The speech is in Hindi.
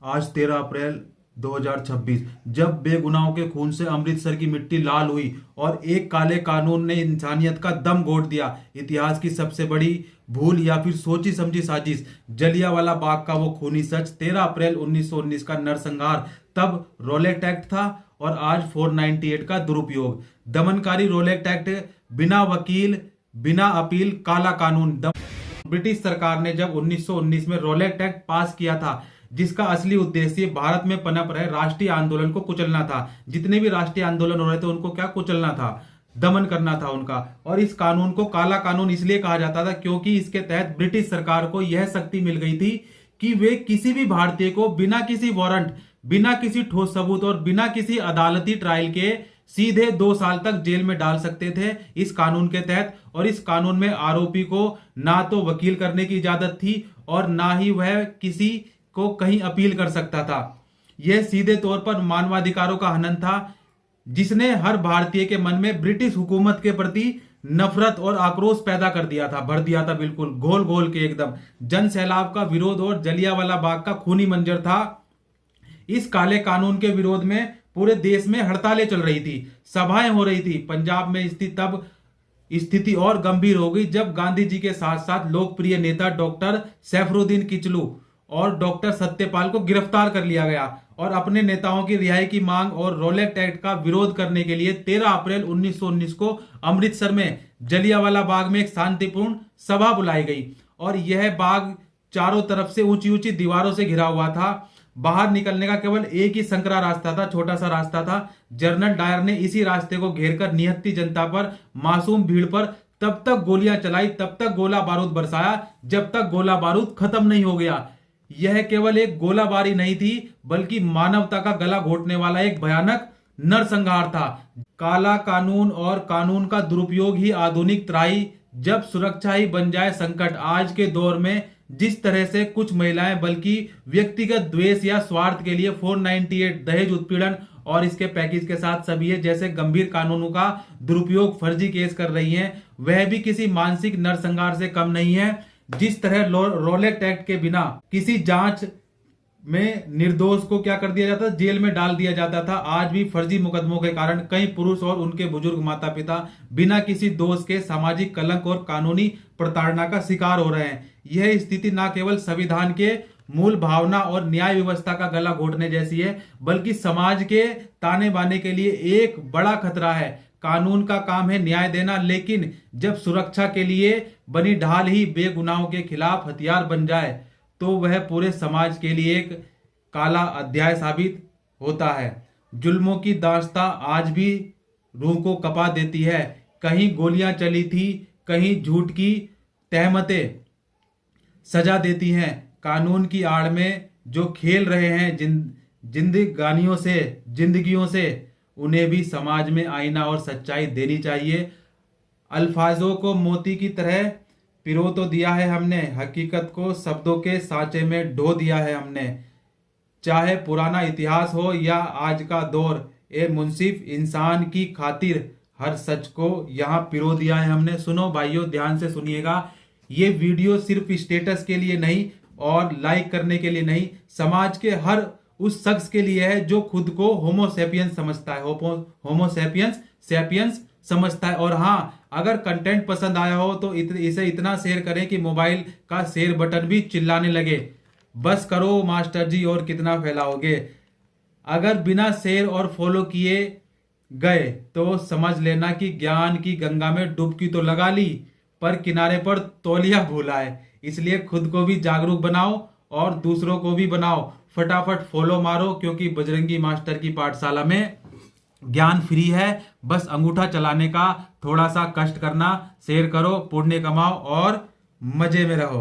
आज 13 अप्रैल 2026 जब बेगुनाहों के खून से अमृतसर की मिट्टी लाल हुई और एक काले कानून ने इंसानियत का दम घोट दिया। इतिहास की सबसे बड़ी भूल या फिर सोची समझी साजिश, जलियांवाला बाग का वो खूनी सच, 13 अप्रैल 1919 का नरसंहार। तब रोलेट एक्ट था और आज 498 का दुरुपयोग। दमनकारी रोलेट एक्ट, बिना वकील बिना अपील काला कानून। ब्रिटिश सरकार ने जब 1919 में रोलेट एक्ट पास किया था, जिसका असली उद्देश्य भारत में पनप रहे राष्ट्रीय आंदोलन को कुचलना था। जितने भी राष्ट्रीय आंदोलन हो रहे थे उनको क्या कुचलना था, दमन करना था उनका। और इस कानून को काला कानून इसलिए कहा जाता था क्योंकि इसके तहत ब्रिटिश सरकार को यह शक्ति मिल गई थी कि वे किसी भी भारतीय को बिना किसी वारंट, बिना किसी ठोस सबूत और बिना किसी अदालती ट्रायल के सीधे 2 साल तक जेल में डाल सकते थे इस कानून के तहत। और इस कानून में आरोपी को ना तो वकील करने की इजाजत थी और ना ही वह किसी को कहीं अपील कर सकता था। यह सीधे तौर पर मानवाधिकारों का हनन था, जिसने हर भारतीय के मन में ब्रिटिश हुकूमत के प्रति नफरत और आक्रोश पैदा कर दिया था, भर दिया था, बिल्कुल घोल घोल के एकदम। जन सैलाब का विरोध और जलियांवाला बाग का खूनी मंजर था। इस काले कानून के विरोध में पूरे देश में हड़तालें चल रही थी, सभाएं हो रही थी। पंजाब में स्थिति और गंभीर हो गई जब गांधी जी के साथ साथ लोकप्रिय नेता डॉक्टर सैफुद्दीन किचलू और डॉक्टर सत्यपाल को गिरफ्तार कर लिया गया। और अपने नेताओं की रिहाई की मांग और रोलेट एक्ट का विरोध करने के लिए 13 अप्रैल 1919 को अमृतसर में जलियांवाला बाग में एक शांतिपूर्ण सभा बुलाई गई। और यह बाग चारों तरफ से ऊंची ऊंची दीवारों से घिरा हुआ था। बाहर निकलने का केवल एक ही संकरा रास्ता था, छोटा सा रास्ता था। जनरल डायर ने इसी रास्ते को घेरकर निहत्थी जनता पर, मासूम भीड़ पर तब तक गोलियां चलाई, तब तक गोला बारूद बरसाया जब तक गोला बारूद खत्म नहीं हो गया। यह केवल एक गोलाबारी नहीं थी, बल्कि मानवता का गला घोटने वाला एक भयानक नरसंहार था। काला कानून और कानून का दुरुपयोग ही आधुनिक त्राही, जब सुरक्षा ही बन जाए संकट। आज के दौर में जिस तरह से कुछ महिलाएं बल्कि व्यक्तिगत द्वेष या स्वार्थ के लिए 498 दहेज उत्पीड़न और इसके पैकेज के साथ सभी जैसे गंभीर कानूनों का दुरुपयोग, फर्जी केस कर रही हैं, वह भी किसी मानसिक नरसंहार से कम नहीं है। जिस तरह रोलेट एक्ट के बिना किसी जांच में निर्दोष को क्या कर दिया जाता, जेल में डाल दिया जाता था, आज भी फर्जी मुकदमों के कारण कई पुरुष और उनके बुजुर्ग माता पिता बिना किसी दोष के सामाजिक कलंक और कानूनी प्रताड़ना का शिकार हो रहे हैं। यह स्थिति न केवल संविधान के मूल भावना और न्याय व्यवस्था का गला घोटने जैसी है, बल्कि समाज के ताने बाने के लिए एक बड़ा खतरा है। कानून का काम है न्याय देना, लेकिन जब सुरक्षा के लिए बनी ढाल ही बेगुनाहों के खिलाफ हथियार बन जाए तो वह पूरे समाज के लिए एक काला अध्याय साबित होता है। जुल्मों की दास्तां आज भी रूह को कपा देती है। कहीं गोलियां चली थी, कहीं झूठ की तहमतें सजा देती हैं। कानून की आड़ में जो खेल रहे हैं जिंदगियों से, उन्हें भी समाज में आईना और सच्चाई देनी चाहिए। अल्फाजों को मोती की तरह पिरो तो दिया है हमने, हकीकत को शब्दों के सांचे में ढो दिया है हमने। चाहे पुराना इतिहास हो या आज का दौर, ए मुंसिफ इंसान की खातिर हर सच को यहाँ पिरो दिया है हमने। सुनो भाइयों, ध्यान से सुनिएगा। ये वीडियो सिर्फ स्टेटस के लिए नहीं और लाइक करने के लिए नहीं, समाज के हर उस शख्स के लिए है जो खुद को होमोसेपियंस समझता है, होमोसेपियंस समझता है। और हाँ, अगर कंटेंट पसंद आया हो तो इसे इतना शेयर करें कि मोबाइल का शेयर बटन भी चिल्लाने लगे, बस करो मास्टर जी और कितना फैलाओगे। अगर बिना शेयर और फॉलो किए गए तो समझ लेना कि ज्ञान की गंगा में डुबकी तो लगा ली, पर किनारे पर तौलिया भूला है। इसलिए खुद को भी जागरूक बनाओ और दूसरों को भी बनाओ। फटाफट फॉलो मारो, क्योंकि बजरंगी मास्टर की पाठशाला में ज्ञान फ्री है। बस अंगूठा चलाने का थोड़ा सा कष्ट करना, शेयर करो, पुण्य कमाओ और मजे में रहो।